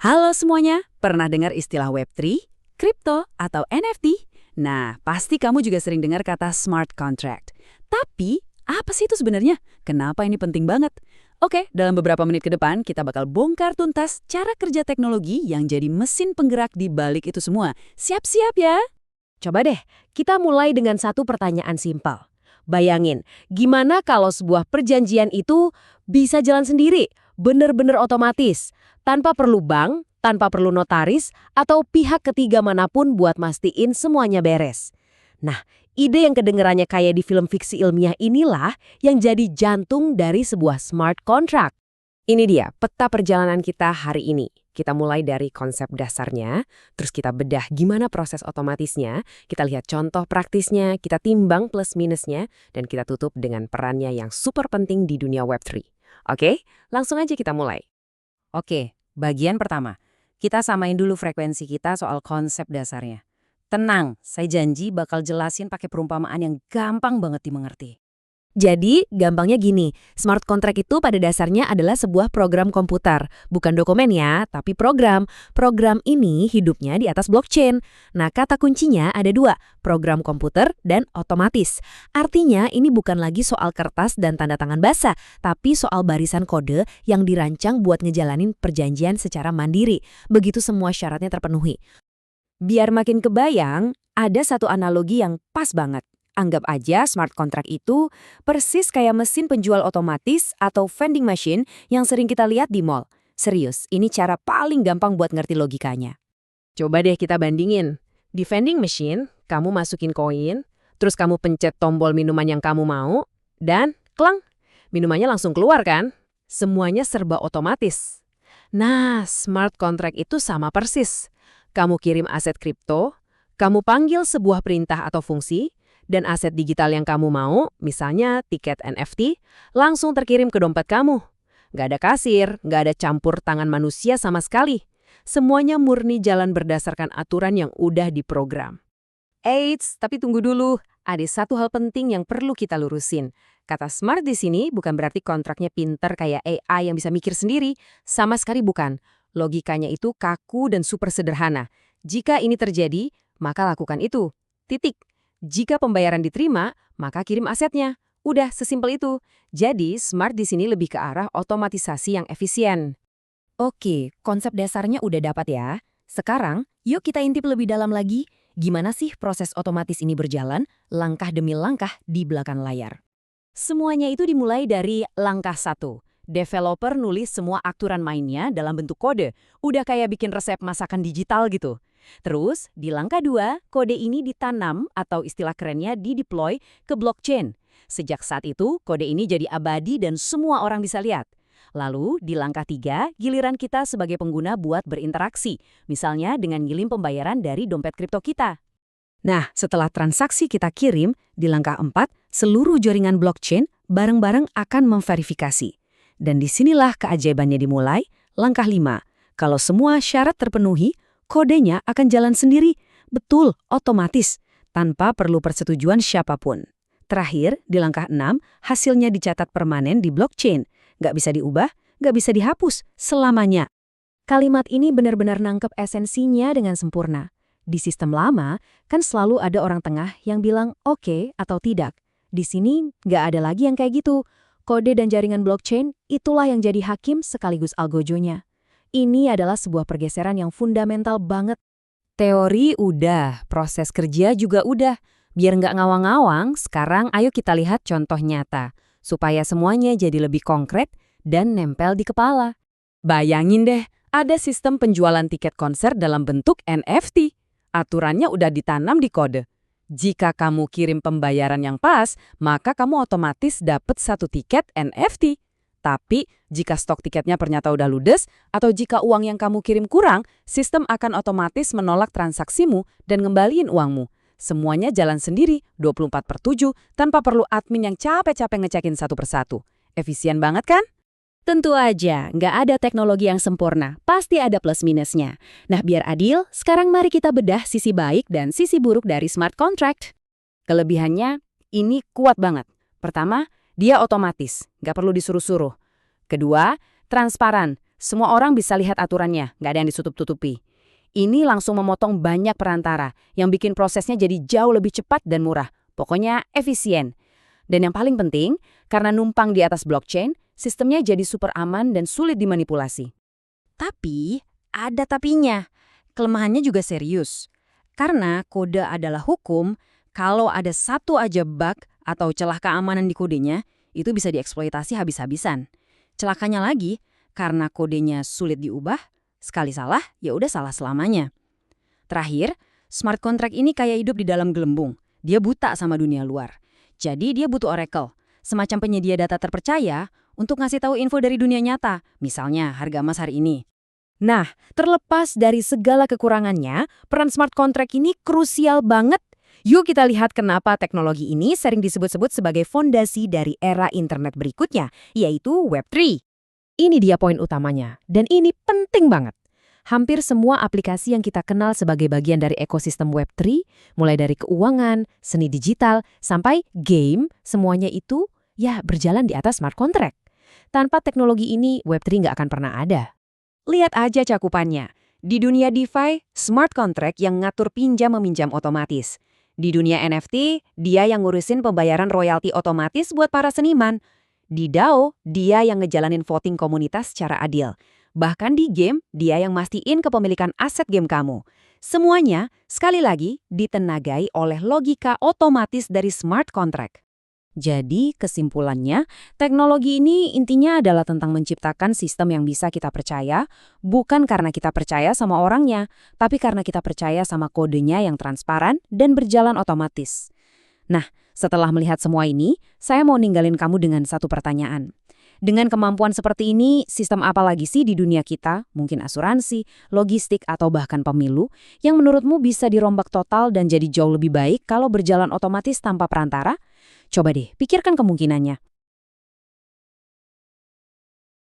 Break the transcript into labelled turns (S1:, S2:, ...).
S1: Halo semuanya, pernah dengar istilah Web3, kripto, atau NFT? Nah, pasti kamu juga sering dengar kata smart contract. Tapi, apa sih itu sebenarnya? Kenapa ini penting banget? Oke, dalam beberapa menit ke depan kita bakal bongkar tuntas cara kerja teknologi yang jadi mesin penggerak di balik itu semua. Siap-siap ya!
S2: Coba deh, kita mulai dengan satu pertanyaan simpel. Bayangin, gimana kalau sebuah perjanjian itu bisa jalan sendiri, bener-bener otomatis, tanpa perlu bank, tanpa perlu notaris, atau pihak ketiga manapun buat mastiin semuanya beres. Nah, ide yang kedengerannya kayak di film fiksi ilmiah inilah yang jadi jantung dari sebuah smart contract. Ini dia peta perjalanan kita hari ini. Kita mulai dari konsep dasarnya, terus kita bedah gimana proses otomatisnya, kita lihat contoh praktisnya, kita timbang plus minusnya, dan kita tutup dengan perannya yang super penting di dunia Web3. Oke, langsung aja kita mulai.
S1: Oke, bagian pertama. Kita samain dulu frekuensi kita soal konsep dasarnya. Tenang, saya janji bakal jelasin pakai perumpamaan yang gampang banget dimengerti.
S2: Jadi, gampangnya gini, smart contract itu pada dasarnya adalah sebuah program komputer. Bukan dokumen ya, tapi program. Program ini hidupnya di atas blockchain. Nah, kata kuncinya ada dua, program komputer dan otomatis. Artinya, ini bukan lagi soal kertas dan tanda tangan basah, tapi soal barisan kode yang dirancang buat ngejalanin perjanjian secara mandiri. Begitu semua syaratnya terpenuhi. Biar makin kebayang, ada satu analogi yang pas banget. Anggap aja smart contract itu persis kayak mesin penjual otomatis atau vending machine yang sering kita lihat di mall. Serius, ini cara paling gampang buat ngerti logikanya. Coba deh kita bandingin. Di vending machine, kamu masukin koin, terus kamu pencet tombol minuman yang kamu mau, dan klang, minumannya langsung keluar kan? Semuanya serba otomatis. Nah, smart contract itu sama persis. Kamu kirim aset kripto, kamu panggil sebuah perintah atau fungsi, dan aset digital yang kamu mau, misalnya tiket NFT, langsung terkirim ke dompet kamu. Nggak ada kasir, nggak ada campur tangan manusia sama sekali. Semuanya murni jalan berdasarkan aturan yang udah diprogram. Eits, tapi tunggu dulu. Ada satu hal penting yang perlu kita lurusin. Kata smart di sini bukan berarti kontraknya pinter kayak AI yang bisa mikir sendiri. Sama sekali bukan. Logikanya itu kaku dan super sederhana. Jika ini terjadi, maka lakukan itu. Titik. Jika pembayaran diterima, maka kirim asetnya. Udah, sesimpel itu. Jadi, smart di sini lebih ke arah otomatisasi yang efisien. Oke, konsep dasarnya udah dapat ya. Sekarang, yuk kita intip lebih dalam lagi. Gimana sih proses otomatis ini berjalan, langkah demi langkah di belakang layar. Semuanya itu dimulai dari langkah 1. Developer nulis semua aturan mainnya dalam bentuk kode. Udah kayak bikin resep masakan digital gitu. Terus, di langkah 2, kode ini ditanam atau istilah kerennya dideploy ke blockchain. Sejak saat itu, kode ini jadi abadi dan semua orang bisa lihat. Lalu, di langkah 3, giliran kita sebagai pengguna buat berinteraksi, misalnya dengan ngirim pembayaran dari dompet kripto kita. Nah, setelah transaksi kita kirim, di langkah 4, seluruh jaringan blockchain bareng-bareng akan memverifikasi. Dan disinilah keajaibannya dimulai, langkah 5. Kalau semua syarat terpenuhi, kodenya akan jalan sendiri, betul, otomatis, tanpa perlu persetujuan siapapun. Terakhir, di langkah 6, hasilnya dicatat permanen di blockchain. Nggak bisa diubah, nggak bisa dihapus, selamanya. Kalimat ini benar-benar nangkep esensinya dengan sempurna. Di sistem lama, kan selalu ada orang tengah yang bilang oke atau tidak. Di sini, nggak ada lagi yang kayak gitu. Kode dan jaringan blockchain, itulah yang jadi hakim sekaligus algojonya. Ini adalah sebuah pergeseran yang fundamental banget. Teori udah, proses kerja juga udah. Biar nggak ngawang-ngawang, sekarang ayo kita lihat contoh nyata. Supaya semuanya jadi lebih konkret dan nempel di kepala. Bayangin deh, ada sistem penjualan tiket konser dalam bentuk NFT. Aturannya udah ditanam di kode. Jika kamu kirim pembayaran yang pas, maka kamu otomatis dapat satu tiket NFT. Tapi, jika stok tiketnya ternyata udah ludes, atau jika uang yang kamu kirim kurang, sistem akan otomatis menolak transaksimu dan ngembaliin uangmu. Semuanya jalan sendiri, 24/7, tanpa perlu admin yang capek-capek ngecekin satu persatu. Efisien banget kan? Tentu aja, nggak ada teknologi yang sempurna, pasti ada plus minusnya. Nah, biar adil, sekarang mari kita bedah sisi baik dan sisi buruk dari smart contract. Kelebihannya, ini kuat banget. Pertama, dia otomatis, nggak perlu disuruh-suruh. Kedua, transparan.
S1: Semua orang bisa lihat aturannya, nggak ada yang ditutup-tutupi. Ini langsung memotong banyak perantara, yang bikin prosesnya jadi jauh lebih cepat dan murah. Pokoknya efisien. Dan yang paling penting, karena numpang di atas blockchain, sistemnya jadi super aman dan sulit dimanipulasi. Tapi, ada tapinya. Kelemahannya juga serius. Karena kode adalah hukum, kalau ada satu aja bug atau celah keamanan di kodenya, itu bisa dieksploitasi habis-habisan. Celakanya lagi, karena kodenya sulit diubah, sekali salah, ya udah salah selamanya. Terakhir, smart contract ini kayak hidup di dalam gelembung. Dia buta sama dunia luar. Jadi dia butuh oracle, semacam penyedia data terpercaya untuk ngasih tahu info dari dunia nyata, misalnya harga emas hari ini.
S2: Nah, terlepas dari segala kekurangannya, peran smart contract ini krusial banget. Yuk kita lihat kenapa teknologi ini sering disebut-sebut sebagai fondasi dari era internet berikutnya, yaitu Web3. Ini dia poin utamanya, dan ini penting banget. Hampir semua aplikasi yang kita kenal sebagai bagian dari ekosistem Web3, mulai dari keuangan, seni digital, sampai game, semuanya itu ya berjalan di atas smart contract. Tanpa teknologi ini, Web3 nggak akan pernah ada. Lihat aja cakupannya. Di dunia DeFi, smart contract yang ngatur pinjam-meminjam otomatis. Di dunia NFT, dia yang ngurusin pembayaran royalti otomatis buat para seniman. Di DAO, dia yang ngejalanin voting komunitas secara adil. Bahkan di game, dia yang mastiin kepemilikan aset game kamu. Semuanya, sekali lagi, ditenagai oleh logika otomatis dari smart contract. Jadi, kesimpulannya, teknologi ini intinya adalah tentang menciptakan sistem yang bisa kita percaya, bukan karena kita percaya sama orangnya, tapi karena kita percaya sama kodenya yang transparan dan berjalan otomatis. Nah, setelah melihat semua ini, saya mau ninggalin kamu dengan satu pertanyaan. Dengan kemampuan seperti ini, sistem apa lagi sih di dunia kita, mungkin asuransi, logistik, atau bahkan pemilu, yang menurutmu bisa dirombak total dan jadi jauh lebih baik kalau berjalan otomatis tanpa perantara? Coba deh, pikirkan kemungkinannya.